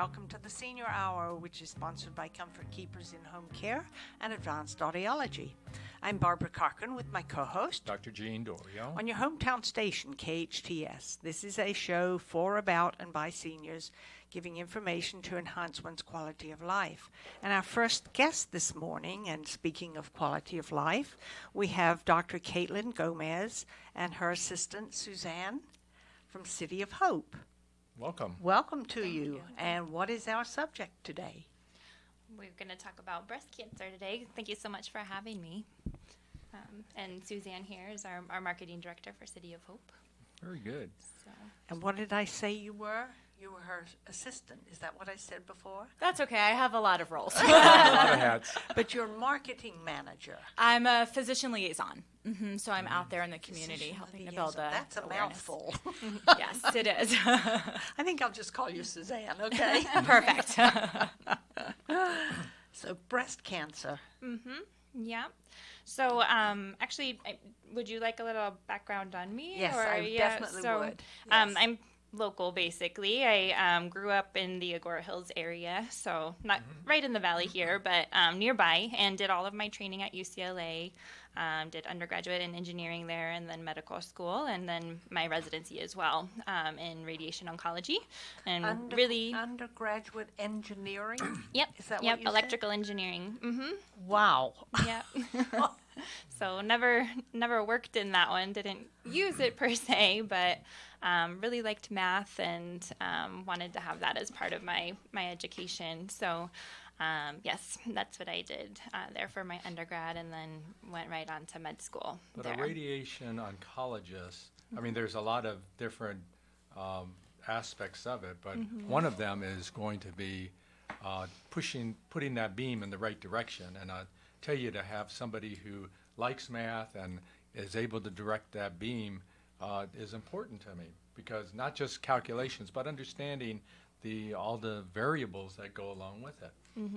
Welcome to the Senior Hour, which is sponsored by Comfort Keepers in Home Care and Advanced Audiology. I'm Barbara Cochran with my co-host, Dr. Dorio. On your hometown station, KHTS. This is a show for, about, and by seniors, giving information to enhance one's quality of life. And our first guest this morning, and speaking of quality of life, we have Dr. Caitlin Gomez and her assistant, Suzanne, from City of Hope. Welcome. Welcome to you. And what is our subject today? We're going to talk about breast cancer today. Thank you so much for having me. And Suzanne here is our marketing director for City of Hope. Very good. So. And what did I say you were? You were her assistant. Is that what I said before? That's okay. I have a lot of roles. A lot of hats. But you're marketing manager. I'm a physician liaison. So I'm out there in the community helping to build That's a awareness. mouthful. Yes, it is. I think I'll just call you Suzanne, okay? Perfect. So breast cancer. Yeah. So actually, would you like a little background on me? Yes, I definitely would. Yes. I'm local, basically. I grew up in the Agora Hills area, so not right in the valley here, but nearby, and did all of my training at UCLA. Did undergraduate in engineering there, and then medical school, and then my residency as well in radiation oncology. And undergraduate engineering. Yep. Is that yep. what you Electrical engineering. Wow. Yep. So never worked in that one. Didn't use it per se, but really liked math and wanted to have that as part of my education. So. Yes, that's what I did there for my undergrad, and then went right on to med school. But there. a radiation oncologist, I mean, there's a lot of different aspects of it, but one of them is going to be putting that beam in the right direction. And I tell you, to have somebody who likes math and is able to direct that beam is important to me, because not just calculations, but understanding all the variables that go along with it.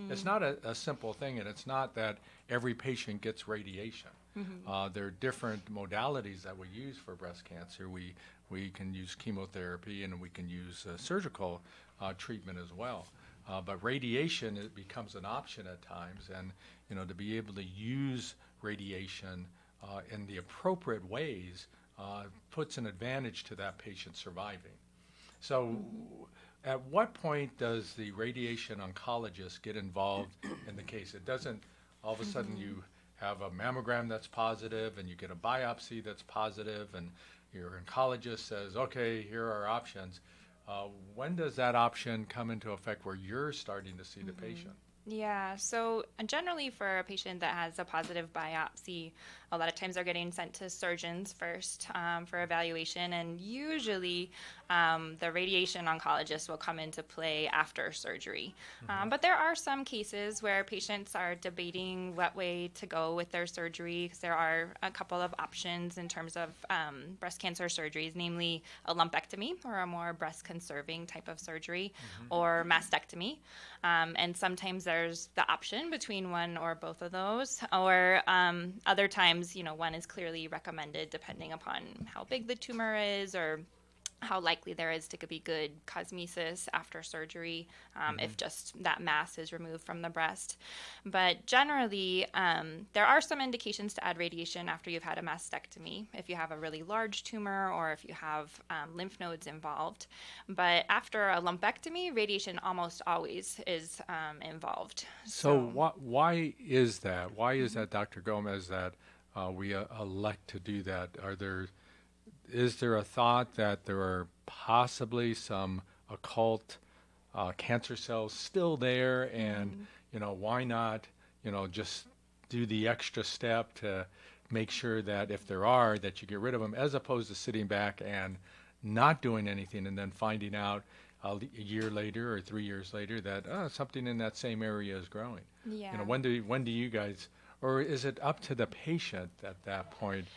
It's not a simple thing, and it's not that every patient gets radiation. There are different modalities that we use for breast cancer. We can use chemotherapy, and we can use surgical treatment as well. But radiation, it becomes an option at times, and to be able to use radiation in the appropriate ways puts an advantage to that patient surviving. So. At what point does the radiation oncologist get involved in the case? It doesn't, all of a sudden you have a mammogram that's positive and you get a biopsy that's positive and your oncologist says, okay, here are our options. When does that option come into effect where you're starting to see the patient? Yeah, so generally for a patient that has a positive biopsy, a lot of times they're getting sent to surgeons first for evaluation, and usually the radiation oncologist will come into play after surgery. But there are some cases where patients are debating what way to go with their surgery, because there are a couple of options in terms of breast cancer surgeries, namely a lumpectomy, or a more breast-conserving type of surgery, or mastectomy. And sometimes there's the option between one or both of those, or other times, one is clearly recommended depending upon how big the tumor is or how likely there is to be good cosmesis after surgery if just that mass is removed from the breast. But generally, there are some indications to add radiation after you've had a mastectomy, if you have a really large tumor or if you have lymph nodes involved. But after a lumpectomy, radiation almost always is involved. So why is that? Why is that, Dr. Gomez, that we elect to do that? Is there a thought that there are possibly some occult cancer cells still there, and why not just do the extra step to make sure that if there are, that you get rid of them, as opposed to sitting back and not doing anything and then finding out a year later or 3 years later that something in that same area is growing? Yeah. When do you guys, or is it up to the patient at that point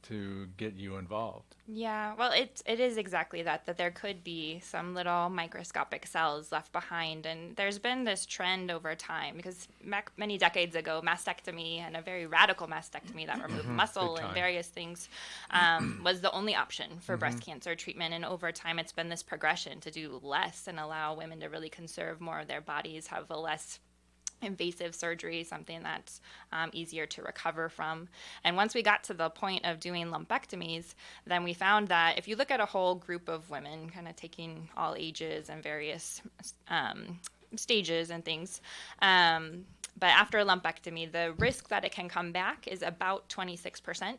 to get you involved. Yeah, well, it is exactly that there could be some little microscopic cells left behind. And there's been this trend over time because many decades ago, mastectomy and a very radical mastectomy that removed muscle and various things was the only option for breast cancer treatment. And over time, it's been this progression to do less and allow women to really conserve more of their bodies, have a less invasive surgery, something that's easier to recover from. And once we got to the point of doing lumpectomies, then we found that if you look at a whole group of women, kind of taking all ages and various stages and things, but after a lumpectomy, the risk that it can come back is about 26%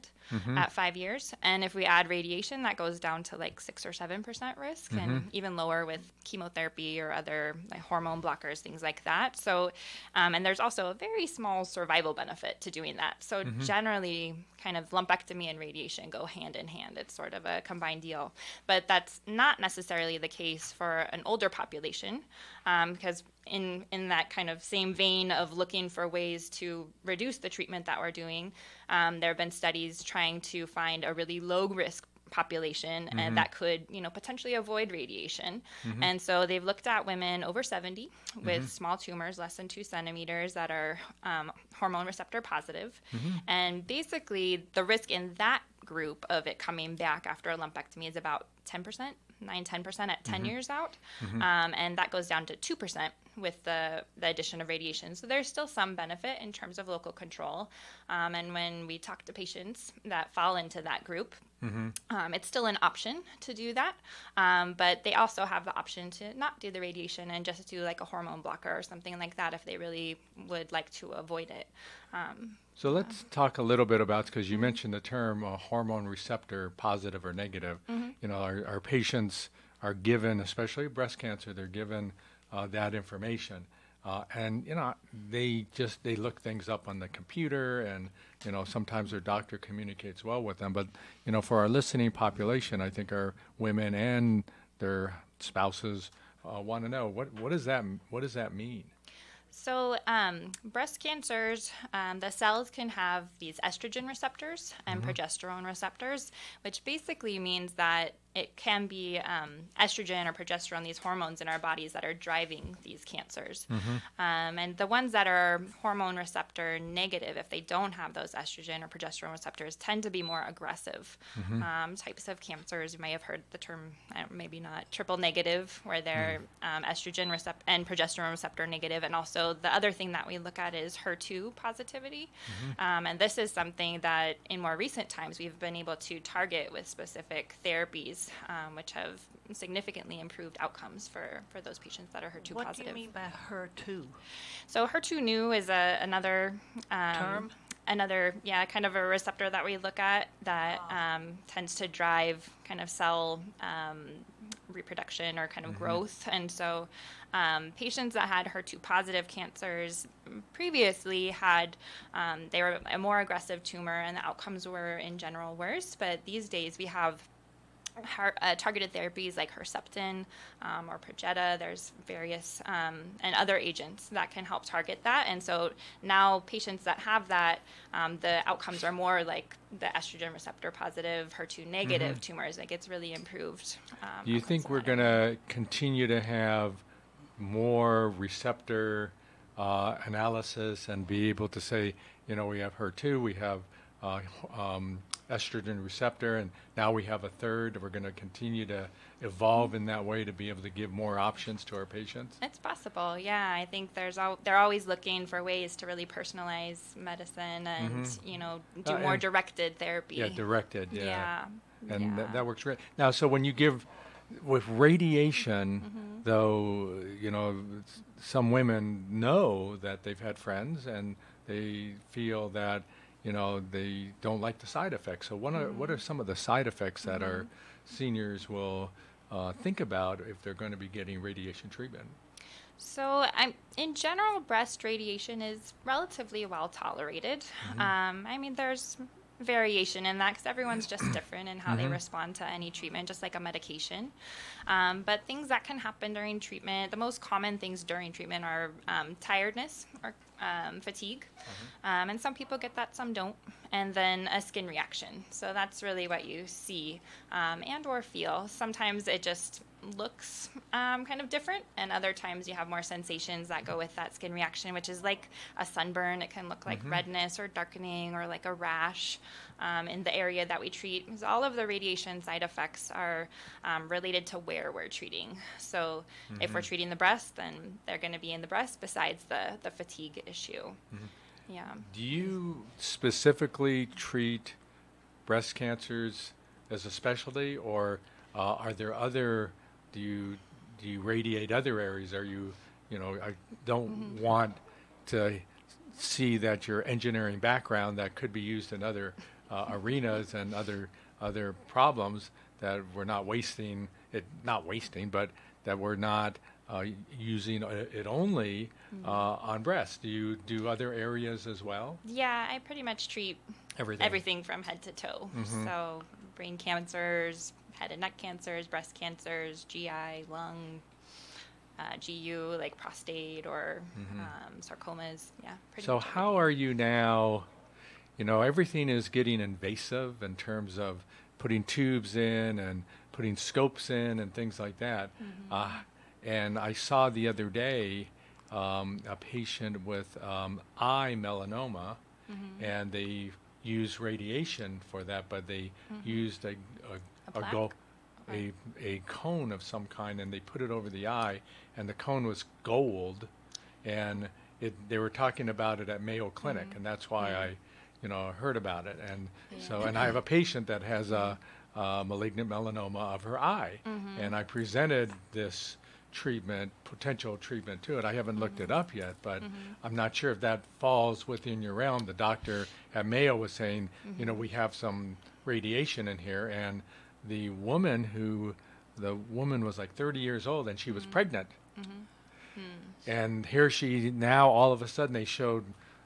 at 5 years. And if we add radiation, that goes down to like 6 or 7% risk, and even lower with chemotherapy or other like hormone blockers, things like that. So, and there's also a very small survival benefit to doing that. So generally, kind of lumpectomy and radiation go hand in hand. It's sort of a combined deal. But that's not necessarily the case for an older population, because in that kind of same vein of looking for ways to reduce the treatment that we're doing, there have been studies trying to find a really low risk population and that could, potentially avoid radiation. And so they've looked at women over 70 with small tumors less than 2 centimeters that are hormone receptor positive. And basically the risk in that group of it coming back after a lumpectomy is about 10%. 9-10% at 10 years out, and that goes down to 2% with the addition of radiation. So there's still some benefit in terms of local control. And when we talk to patients that fall into that group, it's still an option to do that, but they also have the option to not do the radiation and just do like a hormone blocker or something like that if they really would like to avoid it. So let's talk a little bit about, because you mentioned the term hormone receptor positive or negative. Our patients are given, especially breast cancer, they're given that information. And they look things up on the computer, and sometimes their doctor communicates well with them. But for our listening population, I think our women and their spouses want to know what does that mean? So breast cancers, the cells can have these estrogen receptors and progesterone receptors, which basically means that it can be estrogen or progesterone, these hormones in our bodies that are driving these cancers. And the ones that are hormone receptor negative, if they don't have those estrogen or progesterone receptors, tend to be more aggressive types of cancers. You may have heard the term, maybe not, triple negative, where they're estrogen and progesterone receptor negative. And also the other thing that we look at is HER2 positivity. And this is something that in more recent times we've been able to target with specific therapies, which have significantly improved outcomes for those patients that are HER2 positive. What do you mean by HER2? So HER2/neu is another term? Another, kind of a receptor that we look at that tends to drive kind of cell reproduction or kind of growth. And so patients that had HER2 positive cancers previously had, they were a more aggressive tumor and the outcomes were in general worse. But these days we have targeted therapies like Herceptin or Perjeta. There's various and other agents that can help target that. And so now patients that have that, the outcomes are more like the estrogen receptor positive, HER2 negative tumors. Like it's really improved. Do you think we're going to continue to have more receptor analysis and be able to say, we have HER2, we have estrogen receptor, and now we have a third? We're going to continue to evolve in that way to be able to give more options to our patients? It's possible, yeah. I think they're always looking for ways to really personalize medicine and, do more directed therapy. Yeah, directed, yeah. And yeah. that works great. Now, so when you give, with radiation, though, some women know that they've had friends and they feel that they don't like the side effects. So what are some of the side effects that our seniors will think about if they're going to be getting radiation treatment? So in general, breast radiation is relatively well tolerated. There's variation in that because everyone's just different in how they respond to any treatment, just like a medication. But things that can happen during treatment, the most common things during treatment are tiredness or fatigue. And some people get that, some don't. And then a skin reaction. So that's really what you see and or feel. Sometimes it just looks kind of different, and other times you have more sensations that go with that skin reaction, which is like a sunburn. It can look like redness or darkening or like a rash in the area that we treat, because all of the radiation side effects are related to where we're treating. So if we're treating the breast, then they're going to be in the breast besides the fatigue issue. Yeah. Do you specifically treat breast cancers as a specialty, or are there other? Do you radiate other areas? Are you I don't want to see that your engineering background that could be used in other arenas and other problems, that we're not wasting it, but that we're not using it only on breast. Do you do other areas as well? Yeah, I pretty much treat everything from head to toe. So brain cancers, head and neck cancers, breast cancers, GI, lung, GU, like prostate or sarcomas. Yeah, pretty So much how are you now? Everything is getting invasive in terms of putting tubes in and putting scopes in and things like that. And I saw the other day a patient with eye melanoma, and they used radiation for that, but they used a cone of some kind, and they put it over the eye, and the cone was gold, and they were talking about it at Mayo Clinic, and that's why I heard about it. And and I have a patient that has a malignant melanoma of her eye, and I presented this potential treatment to it. I haven't looked it up yet, but I'm not sure if that falls within your realm. The doctor at Mayo was saying, we have some radiation in here, and the woman was like 30 years old, and she was pregnant. And here now all of a sudden they showed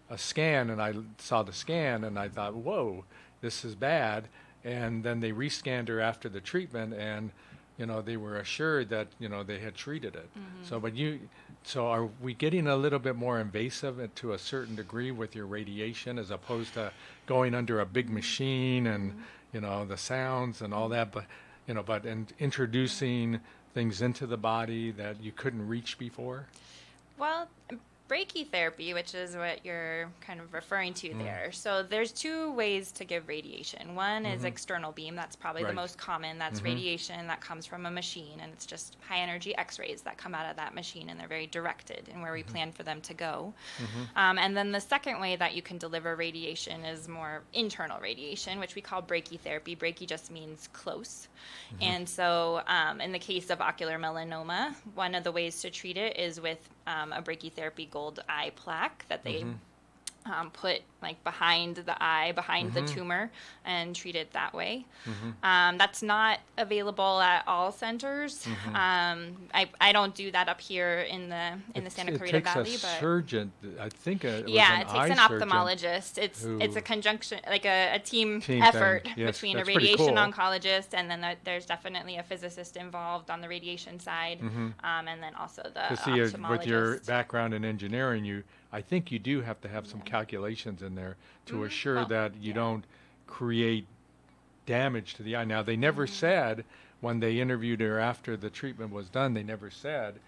a scan, and I saw the scan, and I thought, whoa, this is bad. And then they rescanned her after the treatment, and they were assured that they had treated it. So are we getting a little bit more invasive to a certain degree with your radiation, as opposed to going under a big machine and the sounds and all that, but introducing things into the body that you couldn't reach before? Well, brachytherapy, which is what you're kind of referring to there. So there's two ways to give radiation. One is external beam. That's probably the most common. That's radiation that comes from a machine, and it's just high energy X-rays that come out of that machine, and they're very directed in where we plan for them to go. And then the second way that you can deliver radiation is more internal radiation, which we call brachytherapy. Brachy just means close. And so in the case of ocular melanoma, one of the ways to treat it is with a brachytherapy gold eye plaque that they put like behind the eye, behind the tumor, and treat it that way. That's not available at all centers. I don't do that up here in the Santa Clarita Valley. It takes a surgeon, I think. It takes an ophthalmologist. It's a conjunction, like a team effort between a radiation oncologist, and then there's definitely a physicist involved on the radiation side, and then also the ophthalmologist. With your background in engineering, I think you do have to have some calculations in there to assure that you don't create damage to the eye. Now, they never said, when they interviewed her after the treatment was done, they never said,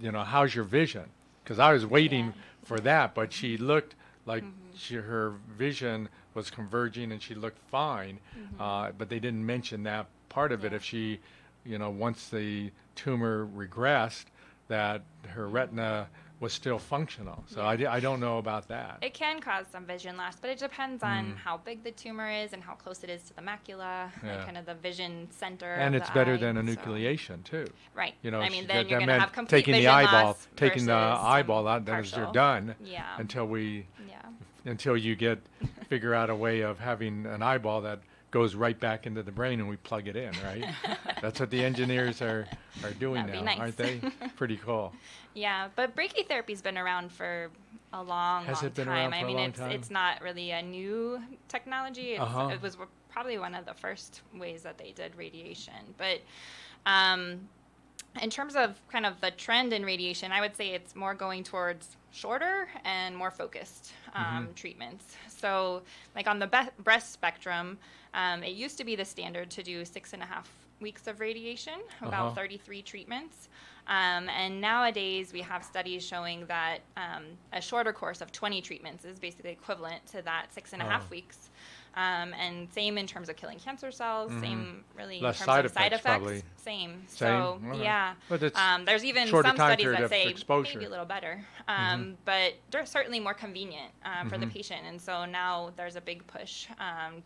how's your vision? Because I was waiting for that, but she looked like her vision was converging and she looked fine, but they didn't mention that part of it. If she, once the tumor regressed, that her retina was still functional. So I don't know about that. It can cause some vision loss, but it depends on how big the tumor is and how close it is to the macula, like kind of the vision center. And of it's the better eye, than enucleation too. Right. I mean, then you're going to have complete taking vision the eyeball, loss taking the versus eyeball out, then partial. you're done. Yeah. Until you figure out a way of having an eyeball that goes right back into the brain and we plug it in, right? That's what the engineers are doing That'd now, be nice. aren't they? Pretty cool. Yeah, but brachytherapy's been around for a long, Has long it been time. around for I a mean, long it's time? it's not really a new technology. It was probably one of the first ways that they did radiation. But in terms of kind of the trend in radiation, I would say it's more going towards shorter and more focused treatments. So, like on the breast spectrum, it used to be the standard to do 6.5 weeks of radiation, about 33 treatments. And nowadays, we have studies showing that a shorter course of 20 treatments is basically equivalent to that 6.5 weeks. And same in terms of killing cancer cells, same really Less in terms of side side effects, effects, probably. same. Same? So, Okay. yeah. But it's There's even shorter some time studies period that of say exposure. maybe a little better, but they're certainly more convenient for the patient. And so now there's a big push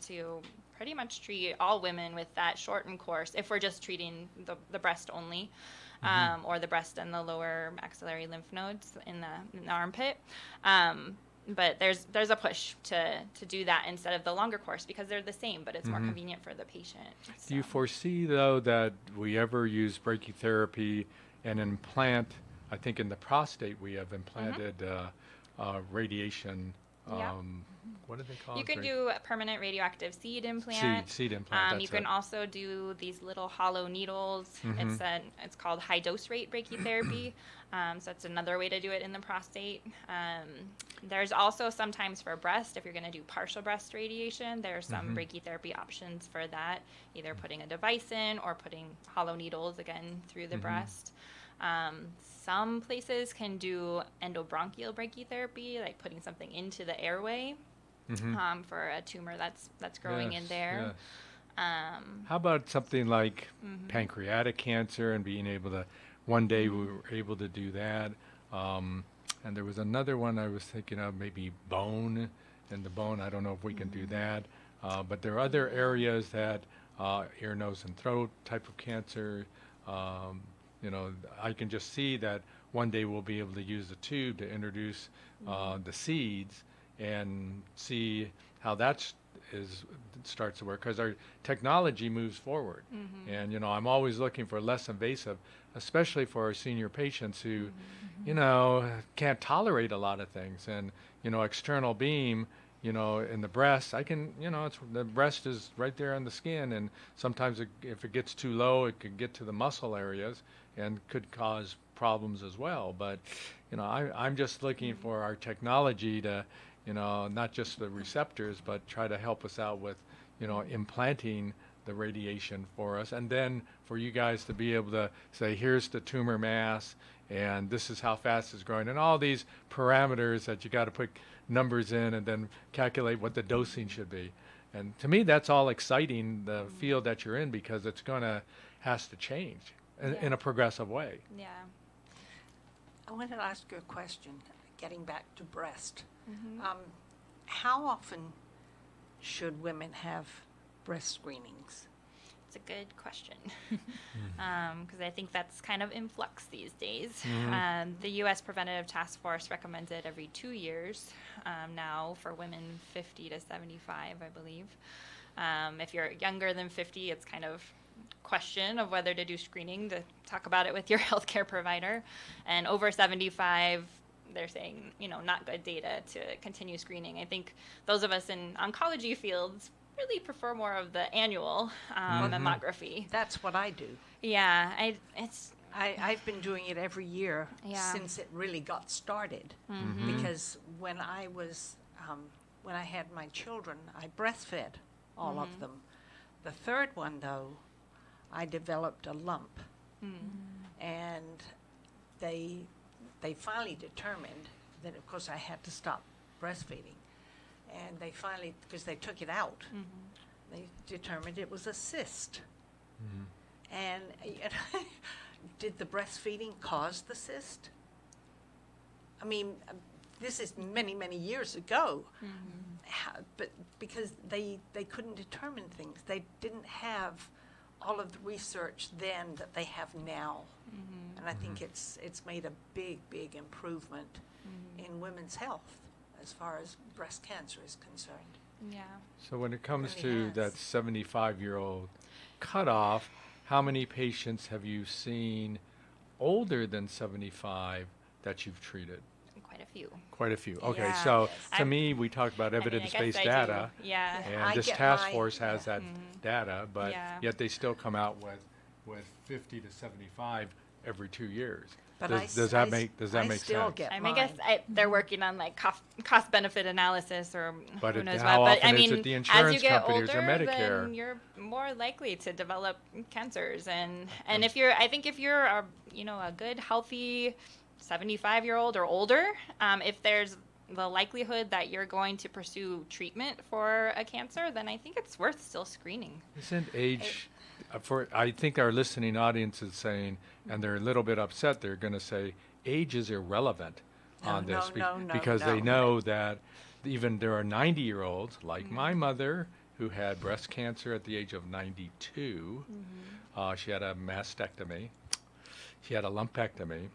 to pretty much treat all women with that shortened course if we're just treating the breast only. Or the breast and the lower maxillary lymph nodes in the armpit. But there's a push to do that instead of the longer course because they're the same, but it's more convenient for the patient. Do you So. foresee, though, that we ever use brachytherapy and implant, I think in the prostate we have implanted radiation, Yeah. what do they call it? You can do a permanent radioactive seed implant. Seed implant, that's You can it. also do these little hollow needles. It's called high dose rate brachytherapy. So that's another way to do it in the prostate. There's also sometimes for breast, if you're going to do partial breast radiation, there's some brachytherapy options for that, either putting a device in or putting hollow needles again through the breast. Some places can do endobronchial brachytherapy, like putting something into the airway for a tumor that's growing in there. Yes. How about something like pancreatic cancer and being able to, one day we were able to do that. And there was another one I was thinking of, maybe bone, and the bone, I don't know if we can do that. But there are other areas that, ear, nose, and throat type of cancer, I can just see that one day we'll be able to use the tube to introduce the seeds and see how that starts to work, because our technology moves forward. And, I'm always looking for less invasive, especially for our senior patients who, can't tolerate a lot of things. And, external beam, in the breast, I can, the breast is right there on the skin, and sometimes if it gets too low, it could get to the muscle areas and could cause problems as well. But, I'm just looking for our technology to, not just the receptors, but try to help us out with, implanting the radiation for us. And then for you guys to be able to say, here's the tumor mass, and this is how fast it's growing, and all these parameters that you got to put numbers in and then calculate what the dosing should be. And to me, that's all exciting, the field that you're in, because it's has to change in a progressive way. Yeah. I want to ask you a question, getting back to breast. How often should women have breast screenings? It's a good question because I think that's kind of in flux these days. The U.S. Preventative Task Force recommends it every 2 years now for women 50 to 75, I believe. If you're younger than 50, it's kind of question of whether to do screening, to talk about it with your healthcare provider. And over 75, they're saying, not good data to continue screening. I think those of us in oncology fields really prefer more of the annual mammography. That's what I do. Yeah, I've been doing it every year since it really got started. Because when I had my children, I breastfed all of them. The third one, though, I developed a lump, and they finally determined that, of course, I had to stop breastfeeding. And they finally, because they took it out, they determined it was a cyst. And did the breastfeeding cause the cyst? I mean, this is many, many years ago. But because they couldn't determine things. They didn't have all of the research then that they have now. And I think it's made a big, big improvement in women's health as far as breast cancer is concerned. Yeah. So when it comes really to that has. 75-year-old cutoff, how many patients have you seen older than 75 that you've treated? quite a few. Quite a few. Okay, Yeah. so Yes. to me, we talked about I guess evidence-based I do. data. Yeah. Yeah. And I this get task my- force has yeah. that data, but Yeah. yet they still come out with 50 to 75 every 2 years. But Does that make I still sense? get I mine. mean, I guess they're working on like cost benefit analysis or But who knows how what. But often I is mean, it the as insurance you get companies or older, Medicare? then you're more likely to develop cancers. And if you're, I think if you're a good healthy 75-year-old or older, if there's the likelihood that you're going to pursue treatment for a cancer, then I think it's worth still screening. Isn't age, I think our listening audience is saying, and they're a little bit upset, they're going to say, age is irrelevant on this because they know that even there are 90-year-olds, like my mother, who had breast cancer at the age of 92. She had a mastectomy. She had a lumpectomy.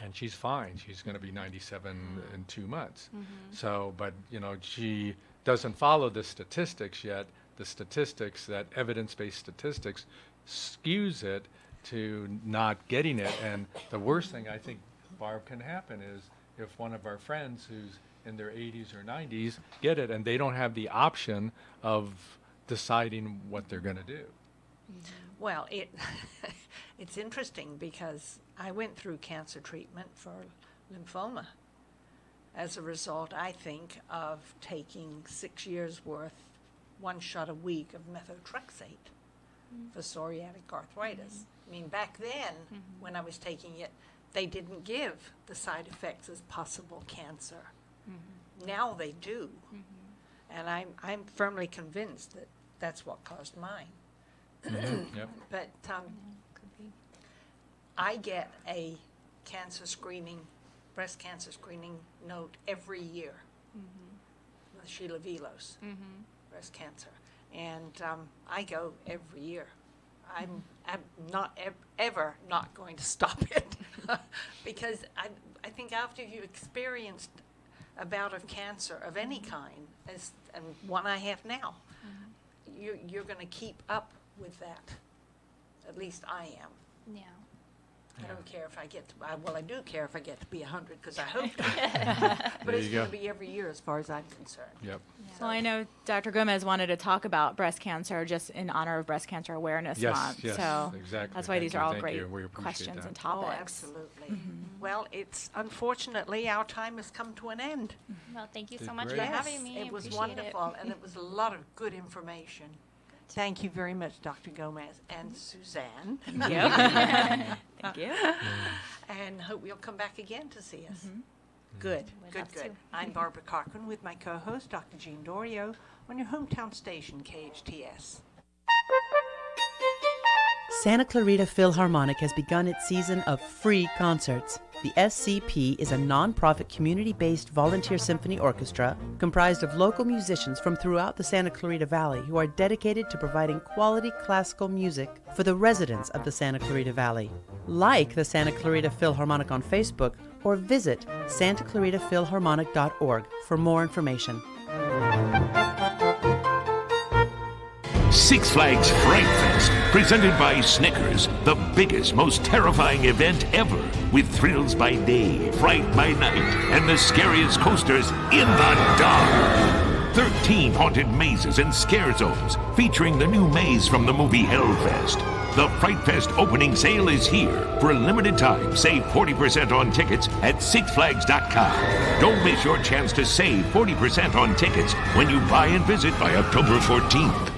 And she's fine. She's going to be 97 in 2 months. So, but, she doesn't follow the statistics yet. The statistics, that evidence-based statistics, skews it to not getting it. And the worst thing I think, Barb, can happen is if one of our friends who's in their 80s or 90s get it and they don't have the option of deciding what they're going to do. Well, it's interesting because I went through cancer treatment for lymphoma as a result, I think, of taking 6 years worth, 1 shot a week of methotrexate for psoriatic arthritis. I mean, back then, when I was taking it, they didn't give the side effects as possible cancer. Now they do. And I'm firmly convinced that that's what caused mine. Yep. But I get a breast cancer screening note every year. With Sheila Velos, breast cancer. And I go every year. I'm not ever not going to stop it because I think after you've experienced a bout of cancer of any kind, and one I have now, you're going to keep up with that. At least I am. Yeah. I don't care if I get to, I do care if I get to be 100 because I hope to. But There it's you going go. to be every year as far as I'm concerned. Yep. Well, I know Dr. Gomez wanted to talk about breast cancer just in honor of Breast Cancer Awareness Yes, Month. yes, so exactly. that's why Thank these you, are all thank great you. We appreciate questions that. and topics. Oh, absolutely. Well, it's unfortunately our time has come to an end. Well, thank you Did so much great. for Yes, having me. it was Appreciate wonderful, and it was a lot of good information. Thank you very much, Dr. Gomez and Suzanne. Thank you. And hope you'll come back again to see us. Good, Would good, love good. to. I'm Barbara Cochran with my co-host, Dr. Jean Dorio, on your hometown station, KHTS. Santa Clarita Philharmonic has begun its season of free concerts. The SCP is a non-profit community-based volunteer symphony orchestra comprised of local musicians from throughout the Santa Clarita Valley who are dedicated to providing quality classical music for the residents of the Santa Clarita Valley. Like the Santa Clarita Philharmonic on Facebook or visit santaclaritaphilharmonic.org for more information. Six Flags Fright Fest, presented by Snickers, the biggest, most terrifying event ever, with thrills by day, fright by night, and the scariest coasters in the dark. 13 haunted mazes and scare zones, featuring the new maze from the movie Hellfest. The Fright Fest opening sale is here. For a limited time, save 40% on tickets at sixflags.com. Don't miss your chance to save 40% on tickets when you buy and visit by October 14th.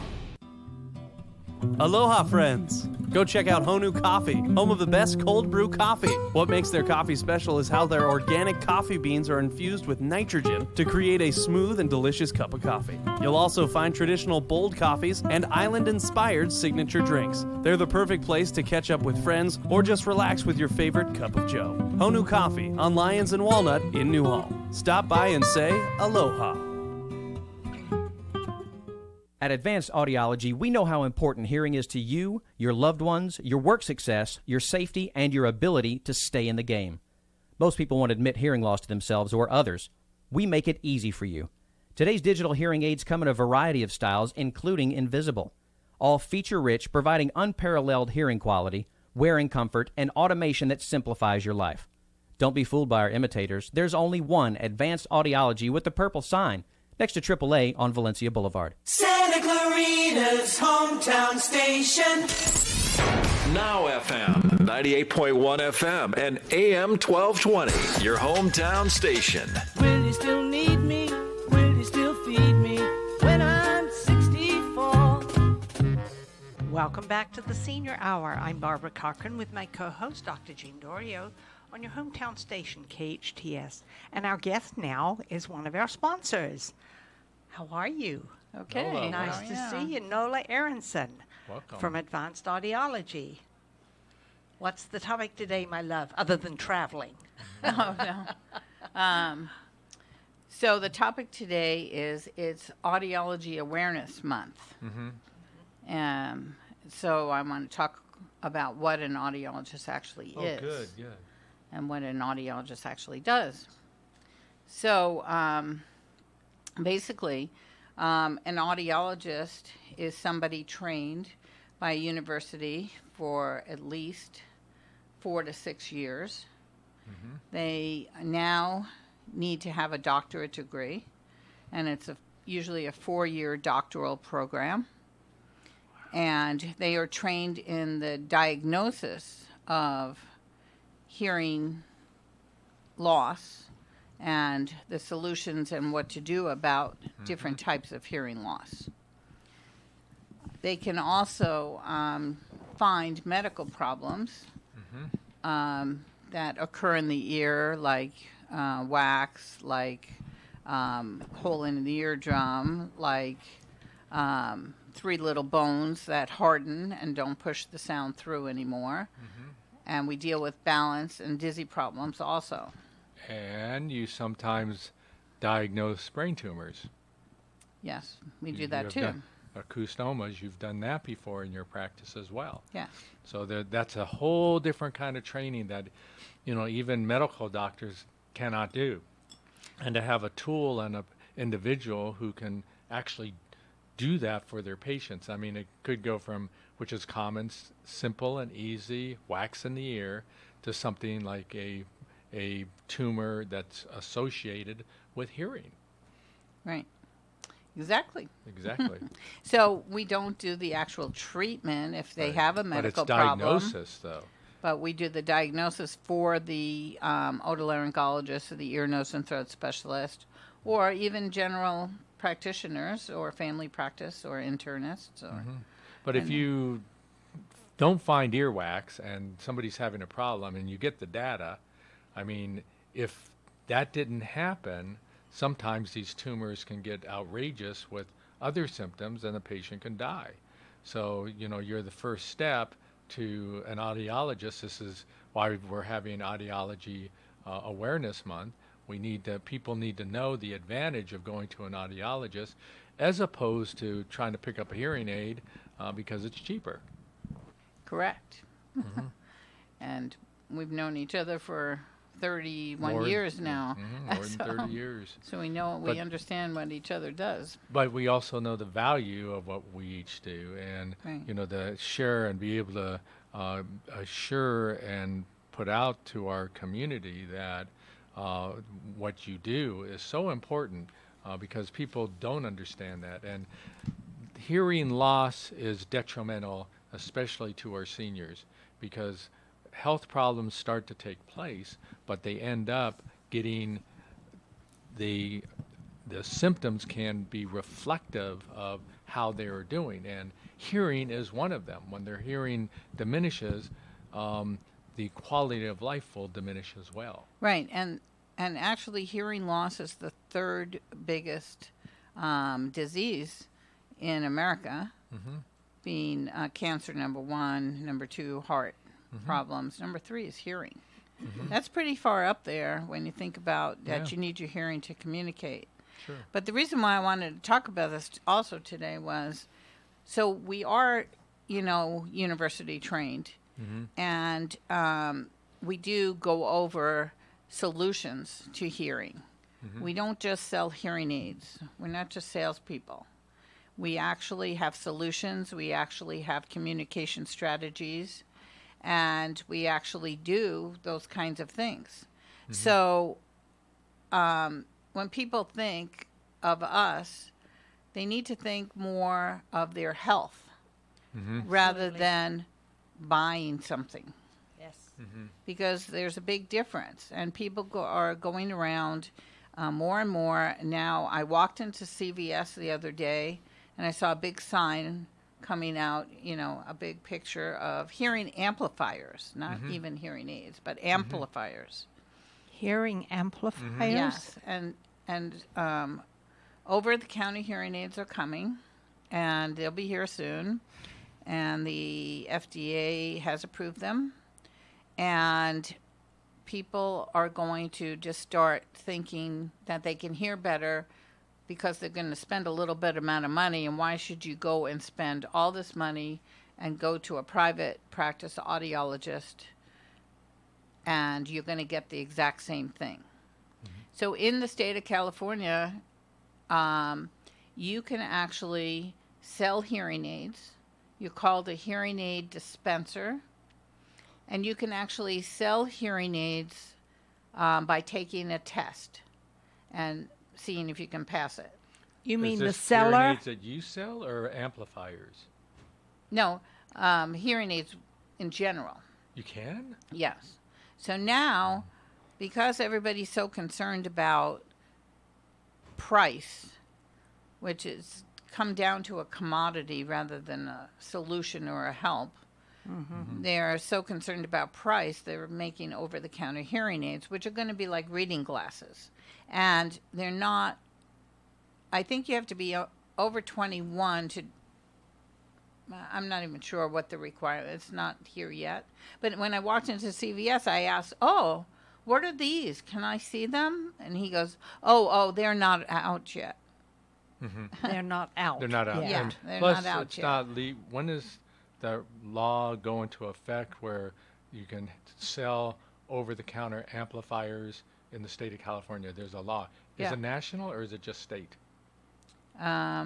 Aloha, friends! Go check out Honu Coffee, home of the best cold brew coffee. What makes their coffee special is how their organic coffee beans are infused with nitrogen to create a smooth and delicious cup of coffee. You'll also find traditional bold coffees and island-inspired signature drinks. They're the perfect place to catch up with friends or just relax with your favorite cup of joe. Honu Coffee on Lyons and Walnut in Newhall. Stop by and say aloha. At Advanced Audiology, we know how important hearing is to you, your loved ones, your work success, your safety, and your ability to stay in the game. Most people won't admit hearing loss to themselves or others. We make it easy for you. Today's digital hearing aids come in a variety of styles, including invisible. All feature-rich, providing unparalleled hearing quality, wearing comfort, and automation that simplifies your life. Don't be fooled by our imitators. There's only one Advanced Audiology with the purple sign next to AAA on Valencia Boulevard. Santa Clarita's hometown station. Now FM, 98.1 FM, and AM-1220, your hometown station. Will you still need me? Will you still feed me when I'm 64? Welcome back to the Senior Hour. I'm Barbara Cochran with my co-host, Dr. Jean Dorio, on your hometown station, KHTS. And our guest now is one of our sponsors. How are you? Okay. Nola, Nice to see you, Nola Aronson. Welcome. From Advanced Audiology. What's the topic today, my love, other than traveling? Oh, no. So the topic today is it's Audiology Awareness Month. So I want to talk about what an audiologist actually is. Oh, good, good. And what an audiologist actually does. So basically, an audiologist is somebody trained by a university for at least 4 to 6 years. They now need to have a doctorate degree, and it's usually a 4-year doctoral program. And they are trained in the diagnosis of hearing loss and the solutions and what to do about different types of hearing loss. They can also find medical problems that occur in the ear, like wax, like hole in the eardrum, like 3 little bones that harden and don't push the sound through anymore. And we deal with balance and dizzy problems also. And you sometimes diagnose brain tumors. Yes, we do that too. Acoustomas, you've done that before in your practice as well. Yeah. So that's a whole different kind of training that, even medical doctors cannot do. And to have a tool and an individual who can actually do that for their patients. I mean, it could go from, which is common, simple and easy, wax in the ear, to something like a tumor that's associated with hearing. Right. Exactly. Exactly. So we don't do the actual treatment if they have a medical problem. But it's diagnosis, though. But we do the diagnosis for the otolaryngologist or the ear, nose, and throat specialist, or even general practitioners or family practice or internists. Or But if you don't find earwax and somebody's having a problem and you get the data, I mean, if that didn't happen, sometimes these tumors can get outrageous with other symptoms and the patient can die. So, you're the first step to an audiologist. This is why we're having Audiology Awareness Month. People need to know the advantage of going to an audiologist as opposed to trying to pick up a hearing aid because it's cheaper. Correct. And we've known each other for 31 years now. More than 30 years. So we understand what each other does. But we also know the value of what we each do, and to share and be able to assure and put out to our community that what you do is so important because people don't understand that. And hearing loss is detrimental, especially to our seniors, because health problems start to take place, but they end up getting the symptoms can be reflective of how they are doing, and hearing is one of them. When their hearing diminishes, the quality of life will diminish as well. Right, and actually hearing loss is the 3rd biggest disease in America, being cancer number 1, number 2 heart problems, number 3 is hearing. That's pretty far up there when you think about that you need your hearing to communicate. Sure. But the reason why I wanted to talk about this also today was, so we are, university trained, and we do go over solutions to hearing. We don't just sell hearing aids. We're not just salespeople. We actually have solutions. We actually have communication strategies. And we actually do those kinds of things. So when people think of us, they need to think more of their health rather than buying something. Yes. Because there's a big difference, and people are going around more and more. Now, I walked into CVS the other day, and I saw a big sign coming out, a big picture of hearing amplifiers, not even hearing aids, but amplifiers. Hearing amplifiers? Yes, and over-the-counter hearing aids are coming, and they'll be here soon, and the FDA has approved them. And people are going to just start thinking that they can hear better because they're going to spend a little bit amount of money. And why should you go and spend all this money and go to a private practice audiologist and you're going to get the exact same thing? So in the state of California, you can actually sell hearing aids. You're called a hearing aid dispenser. And you can actually sell hearing aids by taking a test and seeing if you can pass it. You mean the Hearing seller? aids that you sell or amplifiers? No, hearing aids in general. You can? Yes. So now, because everybody's so concerned about price, which is come down to a commodity rather than a solution or a help, they are so concerned about price, they're making over-the-counter hearing aids, which are going to be like reading glasses. And they're not, I think you have to be over 21 to, I'm not even sure what the requirement, it's not here yet. But when I walked into CVS, I asked, oh, what are these? Can I see them? And he goes, oh, they're not out yet. They're not out. They're not out. Yeah, And they're plus, not out it's yet. not when does the law go into effect where you can sell over-the-counter amplifiers in the state of California? There's a law. Is Yeah. it national or is it just state? I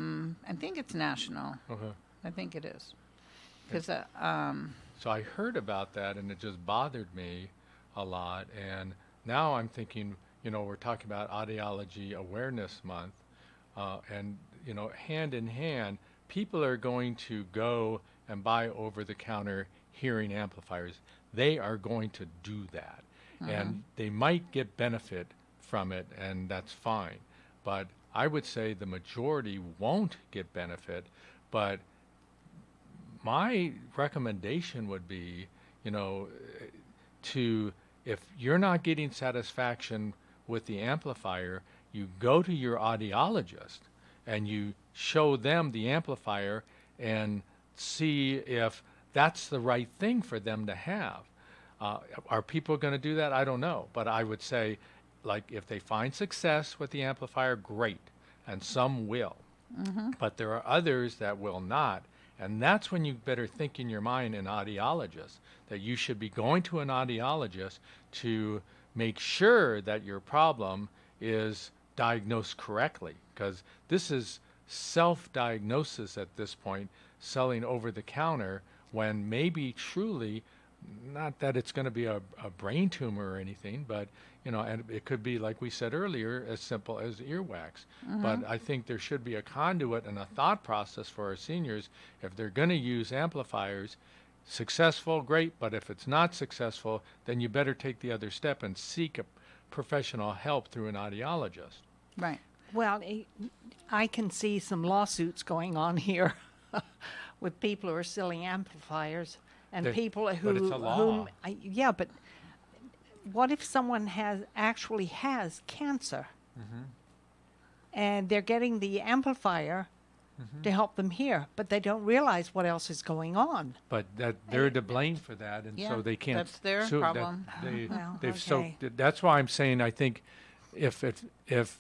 think it's national. Okay. I think it is. Because, So I heard about that, and it just bothered me a lot. And now I'm thinking, we're talking about Audiology Awareness Month, and hand in hand, people are going to go and buy over-the-counter hearing amplifiers. They are going to do that, and they might get benefit from it, and that's fine. But I would say the majority won't get benefit. But my recommendation would be, if you're not getting satisfaction with the amplifier, you go to your audiologist and you show them the amplifier and see if that's the right thing for them to have. Are people going to do that? I don't know. But I would say, if they find success with the amplifier, great. And some will. But there are others that will not. And that's when you better think in your mind, an audiologist, that you should be going to an audiologist to make sure that your problem is diagnosed correctly. Because this is self-diagnosis at this point, selling over the counter, when maybe truly, not that it's going to be a brain tumor or anything, but and it could be, like we said earlier, as simple as earwax. But I think there should be a conduit and a thought process for our seniors. If they're going to use amplifiers, successful, great, but if it's not successful, then you better take the other step and seek a professional help through an audiologist. right. Well, I can see some lawsuits going on here with people who are selling amplifiers and people who. But it's a law. Yeah, but what if someone actually has cancer, and they're getting the amplifier to help them hear, but they don't realize what else is going on? But that they're to blame for that, and Yeah, so they can't. that's their sue. problem. Okay. That's why I'm saying I think if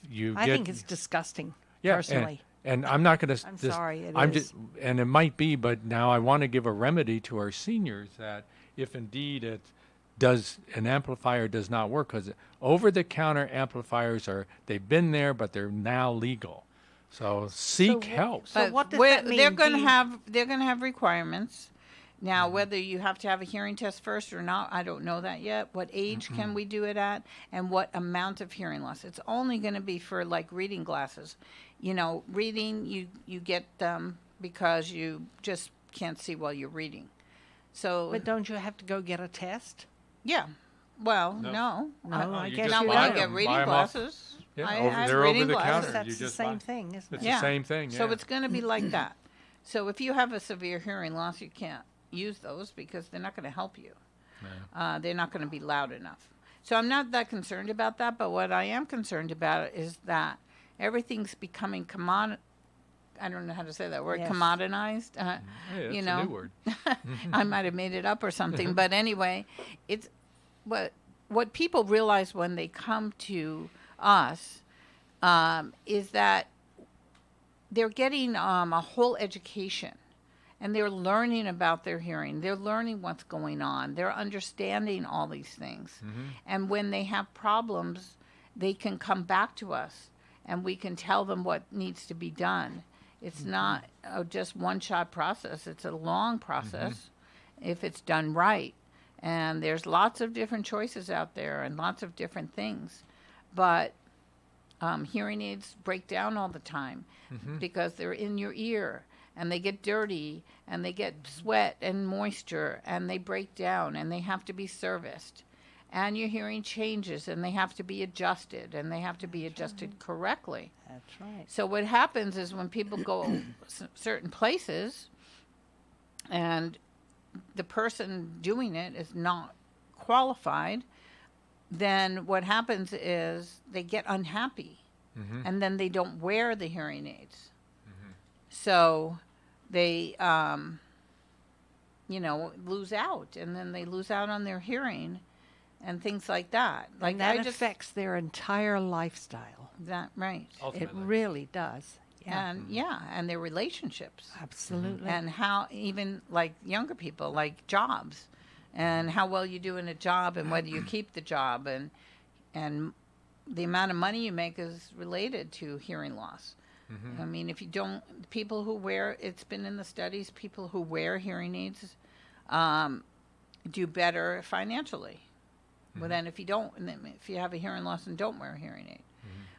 you I get, think it's disgusting, yeah, personally. and I'm not going to. I'm sorry, it I'm is. just, and it might be, but now I want to give a remedy to our seniors that if indeed an amplifier does not work, because over-the-counter amplifiers they've been there, but they're now legal. So seek help. So what does Well, that mean? They're going Do to you- have requirements, Now, whether you have to have a hearing test first or not, I don't know that yet. What age can we do it at, and what amount of hearing loss? It's only going to be for like reading glasses. You know, reading, you get them because you just can't see while you're reading. So, But don't you have to go get a test? yeah. Well, No. no. No, I you guess just Not you when buy I don't. get them, reading buy 'em off- glasses. Yeah, I over, have they're reading over the glasses. counter. That's You the just same buy. thing, isn't It's it? the same thing. So yeah. it's going to be like that. So if you have a severe hearing loss, you can't use those because they're not going to help you. They're not going to be loud enough. So I'm not that concerned about that. But what I am concerned about is that everything's becoming I don't know how to say that word, Yes. commoditized. Hey, that's you a know, new word. I might have made it up or something. But anyway, it's what people realize when they come to us is that they're getting a whole education, and they're learning about their hearing. They're learning what's going on. They're understanding all these things. And when they have problems, they can come back to us, and we can tell them what needs to be done. It's not a just one-shot process. It's a long process if it's done right. And there's lots of different choices out there and lots of different things. But hearing aids break down all the time because they're in your ear, and they get dirty, and they get sweat and moisture, and they break down, and they have to be serviced. And your hearing changes, and they have to be adjusted, and they have to be adjusted correctly. That's right. So what happens is when people go certain places, and the person doing it is not qualified, then what happens is they get unhappy, and then they don't wear the hearing aids. So they, lose out, and then they lose out on their hearing and things like that. Like And that I just affects their entire lifestyle. that right. It Ultimately. really does. Yeah, And their relationships. absolutely. And how even like younger people, like jobs, and how well you do in a job, and whether you keep the job, and the amount of money you make is related to hearing loss. I mean, if you don't, people who wear, it's been in the studies, people who wear hearing aids do better financially. Well, then if you don't, and then if you have a hearing loss and don't wear a hearing aid.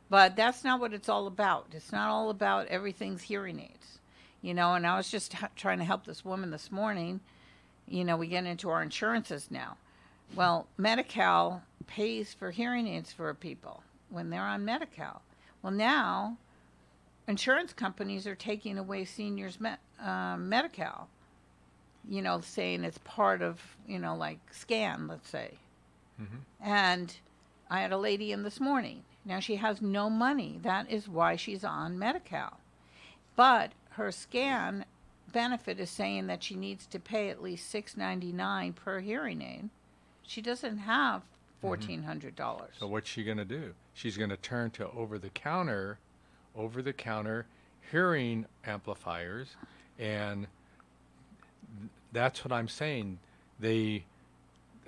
But that's not what it's all about. It's not all about everything's hearing aids. And I was just trying to help this woman this morning. We get into our insurances now. Well, Medi-Cal pays for hearing aids for people when they're on Medi-Cal. Well, now insurance companies are taking away seniors' Medi-Cal, saying it's part of, like scan, let's say. And I had a lady in this morning. Now she has no money. That is why she's on Medi-Cal. But her scan benefit is saying that she needs to pay at least $6.99 per hearing aid. She doesn't have $1,400. So what's she going to do? She's going to turn to over-the-counter hearing amplifiers, and that's what I'm saying.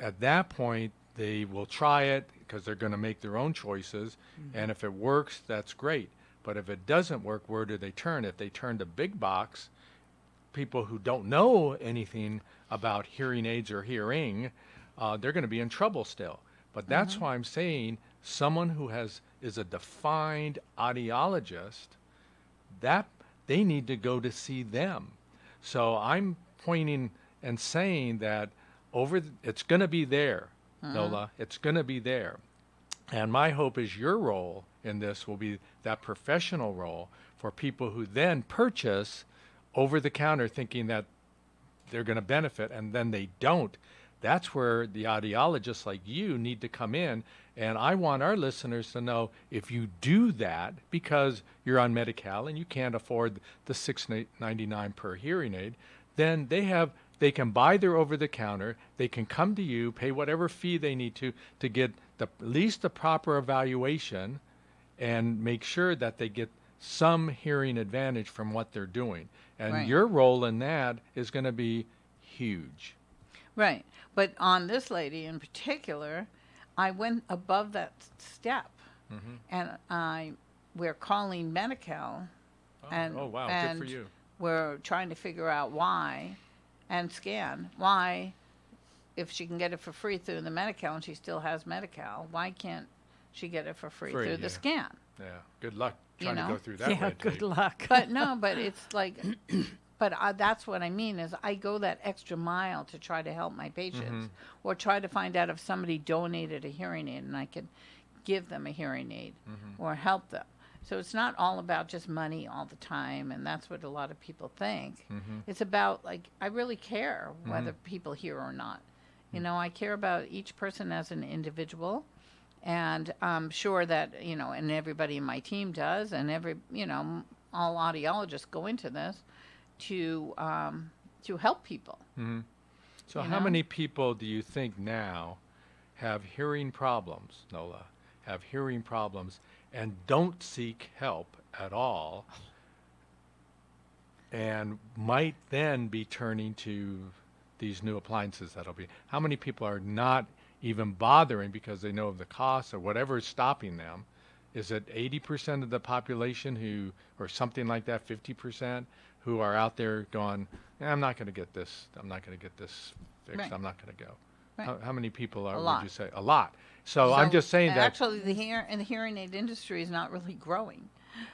At that point, they will try it because they're going to make their own choices, and if it works, that's great. But if it doesn't work, where do they turn? If they turn to big box, people who don't know anything about hearing aids or hearing, they're going to be in trouble still. But that's why I'm saying someone who is a defined audiologist, that they need to go to see them. So I'm pointing and saying that it's going to be there, Nola. It's going to be there. And my hope is your role in this will be that professional role for people who then purchase over the counter thinking that they're going to benefit, and then they don't. That's where the audiologists like you need to come in. And I want our listeners to know, if you do that because you're on Medi-Cal and you can't afford the $6.99 per hearing aid, then they can buy their over-the-counter. They can come to you, pay whatever fee they need to get at least the proper evaluation, and make sure that they get some hearing advantage from what they're doing. And your role in that is going to be huge. Right. But on this lady in particular, I went above that step, and we're calling Medi-Cal, and oh wow, and good for you. we're trying to figure out why, and scan. Why, if she can get it for free through the Medi-Cal and she still has Medi-Cal, why can't she get it for free through the scan? Yeah, good luck trying to go through that Yeah, red good tape. luck. But no, but it's like, that's what I mean is I go that extra mile to try to help my patients or try to find out if somebody donated a hearing aid and I can give them a hearing aid or help them. So it's not all about just money all the time, and that's what a lot of people think. It's about, like, I really care whether people hear or not. You know, I care about each person as an individual, and I'm sure that, you know, and everybody in my team does, and all audiologists go into this to help people. So how many people do you think now have hearing problems, Nola, have hearing problems and don't seek help at all and might then be turning to these new appliances that'll be? How many people are not even bothering because they know of the cost or whatever is stopping them? Is it 80% of the population who, or something like that, 50%, who are out there going, I'm not going to get this, I'm not going to get this fixed, Right. I'm not going to go? Right. How many people are, A would lot. you say? A lot. So I'm just saying that. Actually, the hearing aid industry is not really growing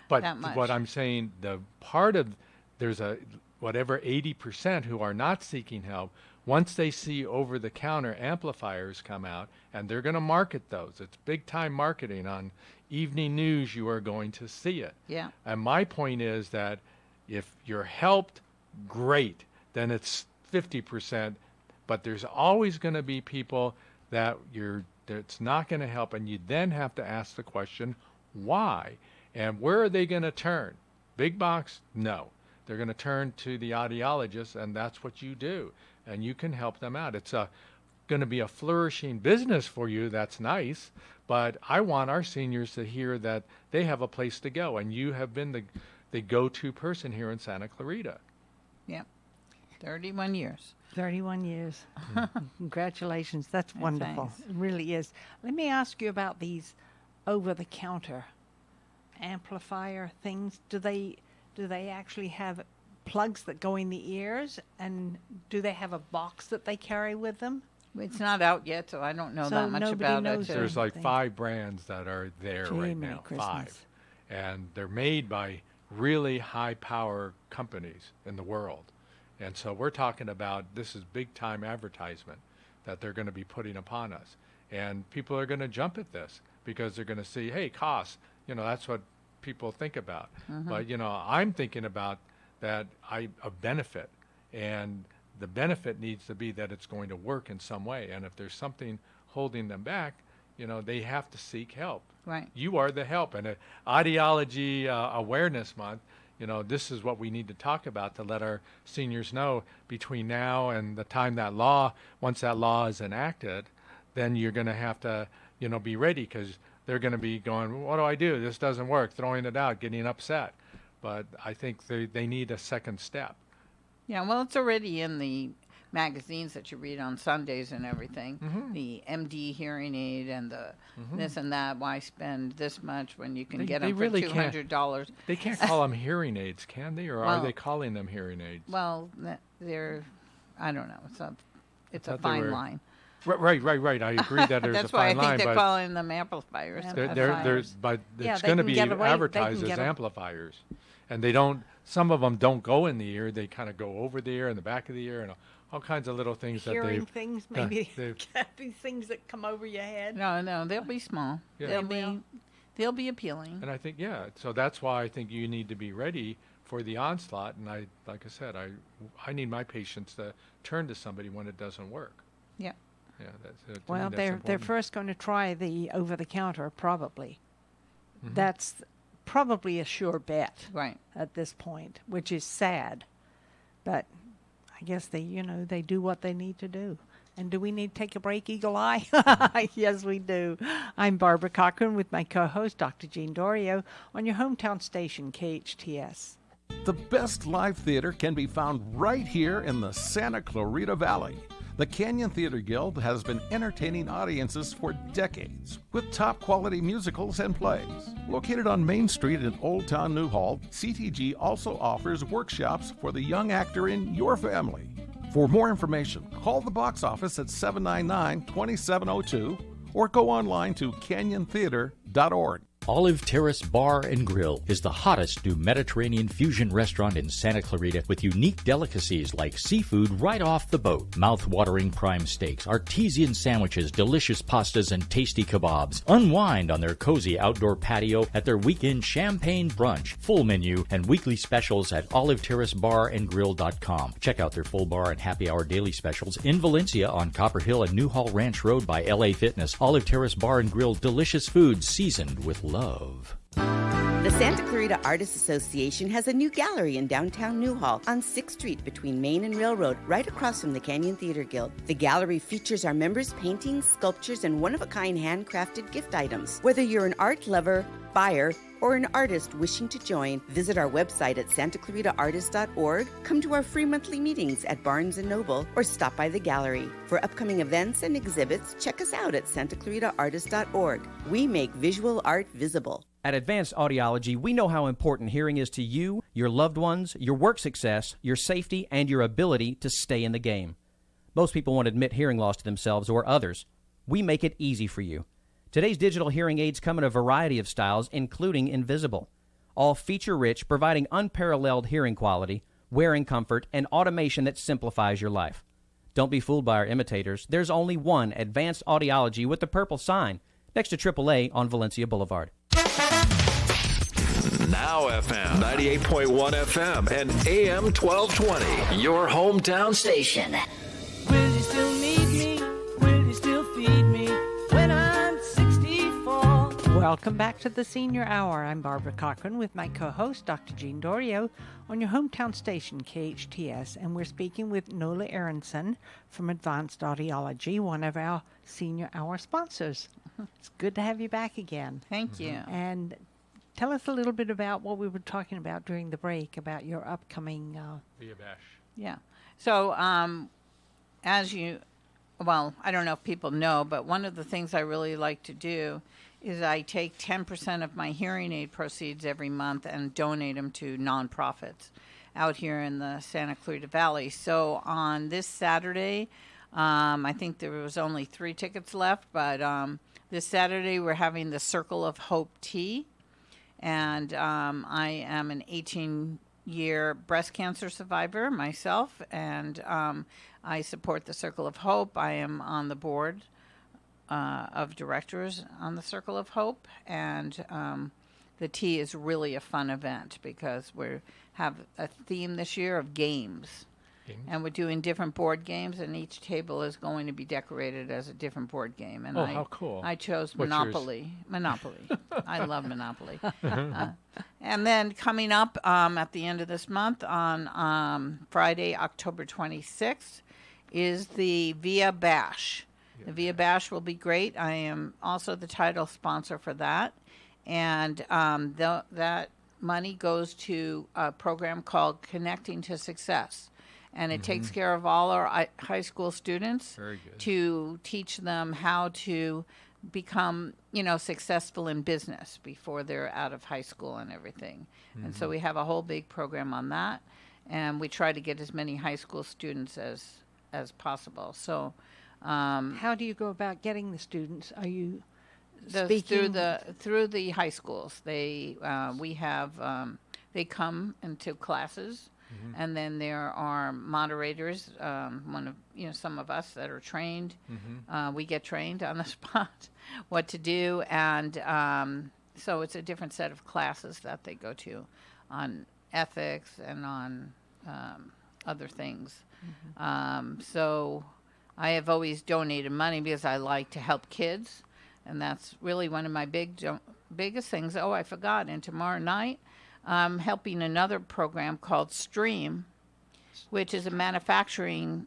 But that much. what I'm saying, the part of, there's a, whatever 80% who are not seeking help, once they see over-the-counter amplifiers come out, and they're going to market those. It's big-time marketing. On evening news, you are going to see it. Yeah. And my point is that if you're helped, great, then it's 50%. But there's always going to be people that that's not going to help, and you then have to ask the question, why? And where are they going to turn? Big box? No. They're going to turn to the audiologist, and that's what you do. And you can help them out. It's going to be a flourishing business for you. That's nice. But I want our seniors to hear that they have a place to go, and you have been the go-to person here in Santa Clarita. Yeah. 31 years. 31 years. Congratulations. That's wonderful. thanks. It really is. Let me ask you about these over-the-counter amplifier things. Do they actually have plugs that go in the ears, and do they have a box that they carry with them? It's not out yet, so I don't know So that much nobody about knows it. There's like Anything. 5 brands that are there right Jiminy now. Christmas. 5. And they're made by really high power companies in the world. And so we're talking about, this is big time advertisement that they're going to be putting upon us. And people are going to jump at this because they're going to see, hey, cost, that's what people think about. But, I'm thinking about that a benefit, and the benefit needs to be that it's going to work in some way. And if there's something holding them back, they have to seek help. Right. You are the help. And Audiology Awareness Month, this is what we need to talk about to let our seniors know between now and the time once that law is enacted, then you're going to have to, be ready, because they're going to be going, what do I do? This doesn't work, throwing it out, getting upset. But I think they need a second step. Yeah, well, it's already in the magazines that you read on Sundays and everything. The MD hearing aid and the this and that. Why spend this much when you can get them for really $200? They can't call them hearing aids, can they? Or are Well- they calling them hearing aids? Well, they're, I don't know. It's a thought they fine were- line. Right. I agree that there's That's a why I fine think line, they're but calling them amplifiers. but Yeah, it's they going to can be get away- they advertised can as get a- amplifiers. And some of them don't go in the ear. They kind of go over the ear and the back of the ear and all kinds of little things Hearing that things, yeah, maybe they've- these things that come over your head. No, they'll be small. Yeah. They'll be appealing. And I think, so that's why I think you need to be ready for the onslaught. And like I said, I need my patients to turn to somebody when it doesn't work. Yeah. Yeah, to me, Well, that's they're important. first going to try the over-the-counter, probably. That's probably a sure bet Right. at this point, which is sad. But I guess they do what they need to do. And do we need to take a break, Eagle Eye? Yes, we do. I'm Barbara Cochran with my co-host, Dr. Jean Dorio, on your hometown station, KHTS. The best live theater can be found right here in the Santa Clarita Valley. The Canyon Theater Guild has been entertaining audiences for decades with top quality musicals and plays. Located on Main Street in Old Town Newhall, CTG also offers workshops for the young actor in your family. For more information, call the box office at 799-2702 or go online to canyontheater.org. Olive Terrace Bar and Grill is the hottest new Mediterranean fusion restaurant in Santa Clarita with unique delicacies like seafood right off the boat, mouth-watering prime steaks, artesian sandwiches, delicious pastas, and tasty kebabs. Unwind on their cozy outdoor patio at their weekend champagne brunch, full menu, and weekly specials at oliveterracebarandgrill.com. Check out their full bar and happy hour daily specials in Valencia on Copper Hill and Newhall Ranch Road by LA Fitness. Olive Terrace Bar and Grill, delicious food seasoned with love. The Santa Clarita Artists Association has a new gallery in downtown Newhall on 6th Street between Main and Railroad, right across from the Canyon Theater Guild. The gallery features our members' paintings, sculptures, and one-of-a-kind handcrafted gift items. Whether you're an art lover, buyer, or an artist wishing to join, visit our website at santaclaritaartist.org, come to our free monthly meetings at Barnes & Noble, or stop by the gallery. For upcoming events and exhibits, check us out at santaclaritaartist.org. We make visual art visible. At Advanced Audiology, we know how important hearing is to you, your loved ones, your work success, your safety, and your ability to stay in the game. Most people won't admit hearing loss to themselves or others. We make it easy for you. Today's digital hearing aids come in a variety of styles, including invisible. All feature-rich, providing unparalleled hearing quality, wearing comfort, and automation that simplifies your life. Don't be fooled by our imitators. There's only one Advanced Audiology with the purple sign next to AAA on Valencia Boulevard. Now FM, 98.1 FM, and AM 1220. Your hometown station. Will you still need me? Will you still feed me when I'm 64? Welcome back to the Senior Hour. I'm Barbara Cochran with my co-host, Dr. Jean Dorio, on your hometown station, KHTS, and we're speaking with Nola Aronson from Advanced Audiology, one of our Senior Hour sponsors. It's good to have you back again. Thank you. And tell us a little bit about what we were talking about during the break, about your upcoming... Via Bash. Yeah. So, as you, well, I don't know if people know, but one of the things I really like to do is I take 10% of my hearing aid proceeds every month and donate them to nonprofits out here in the Santa Clarita Valley. So on this Saturday, I think there was only 3 tickets left, but this Saturday we're having the Circle of Hope Tea. And I am an 18-year breast cancer survivor myself, and I support the Circle of Hope. I am on the board of directors on the Circle of Hope, and the tea is really a fun event because we have a theme this year of games. And we're doing different board games, and each table is going to be decorated as a different board game. And how cool. I chose What's Monopoly. Yours? Monopoly. I love Monopoly. And then coming up at the end of this month on Friday, October 26th, is the Via Bash. The Via Bash will be great. I am also the title sponsor for that. And that money goes to a program called Connecting to Success. And it takes care of all our high school students to teach them how to become, successful in business before they're out of high school and everything. And so we have a whole big program on that, and we try to get as many high school students as possible. So, how do you go about getting the students? Are you speaking through the high schools? They they come into classes. And then there are moderators, some of us that are trained. We get trained on the spot what to do. And so it's a different set of classes that they go to on ethics and on other things. So I have always donated money because I like to help kids. And that's really one of my biggest things. Oh, I forgot. And tomorrow night, I'm helping another program called Stream, which is a manufacturing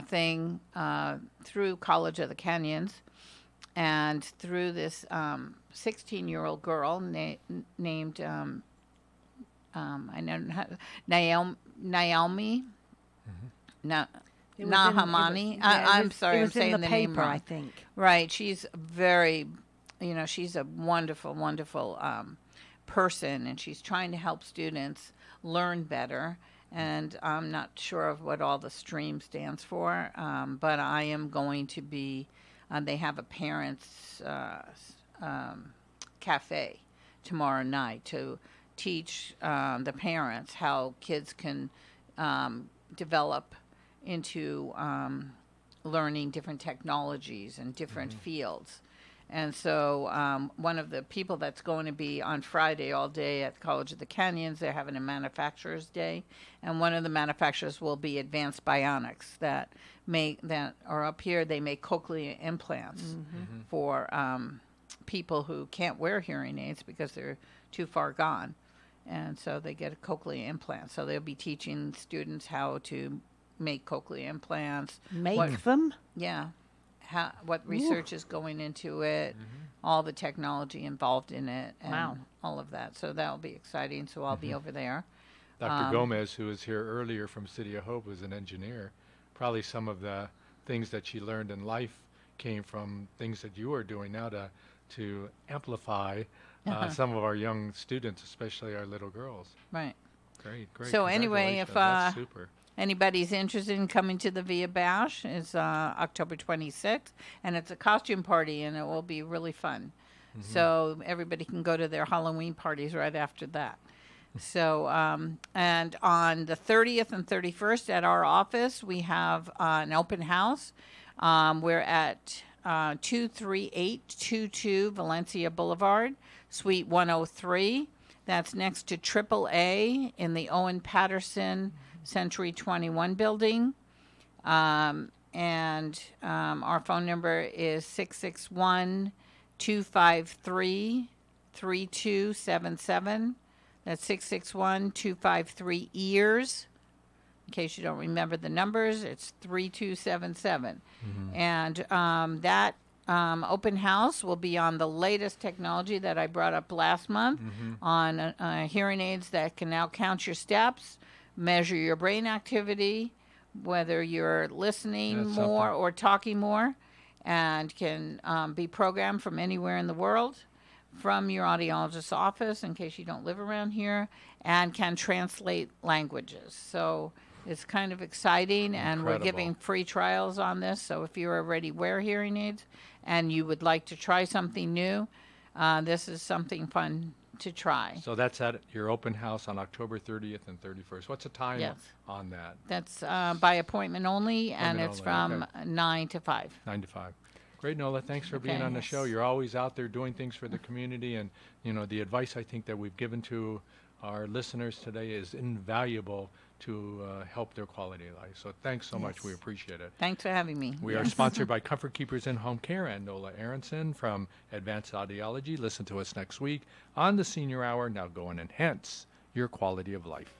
thing through College of the Canyons, and through this 16-year-old girl named Naomi Nahamani. I'm sorry, I'm saying the name wrong. I think. Right, she's very, she's a wonderful, wonderful person, and she's trying to help students learn better. and I'm not sure of what all the stream stands for, but I am going to be, they have a parents' cafe tomorrow night to teach the parents how kids can develop into learning different technologies and different fields. And so one of the people that's going to be on Friday all day at the College of the Canyons, they're having a manufacturer's day, and one of the manufacturers will be Advanced Bionics that are up here. They make cochlear implants for people who can't wear hearing aids because they're too far gone, and so they get a cochlear implant. So they'll be teaching students how to make cochlear implants. Make them? Yeah. What research is going into it, all the technology involved in it, and all of that. So that will be exciting. So I'll be over there. Dr. Gomez, who was here earlier from City of Hope, was an engineer. Probably some of the things that she learned in life came from things that you are doing now to amplify some of our young students, especially our little girls. Right. Great. So anyway, if that's super. Anybody's interested in coming to the Via Bash, it's October 26th, and it's a costume party, and it will be really fun. So everybody can go to their Halloween parties right after that. So, and on the 30th and 31st at our office, we have an open house. We're at 23822 Valencia Boulevard, Suite 103. That's next to AAA in the Owen Patterson Century 21 building. And our phone number is 661-253-3277. That's 661-253-EARS. In case you don't remember the numbers, it's 3277. And that open house will be on the latest technology that I brought up last month on hearing aids that can now count your steps, measure your brain activity, whether you're listening more or talking more, and can be programmed from anywhere in the world from your audiologist's office in case you don't live around here, and can translate languages. So it's kind of exciting, and we're giving free trials on this. So if you already wear hearing aids and you would like to try something new, this is something fun to try. So that's at your open house on October 30th and 31st. What's the time on that? That's by appointment only, and it's from 9 to 5. 9 to 5. Great, Nola. Thanks for being on the show. You're always out there doing things for the community, and the advice I think that we've given to our listeners today is invaluable to help their quality of life. So thanks so much. We appreciate it. Thanks for having me. We are sponsored by Comfort Keepers in Home Care and Nola Aronson from Advanced Audiology. Listen to us next week on the Senior Hour. Now go and enhance your quality of life.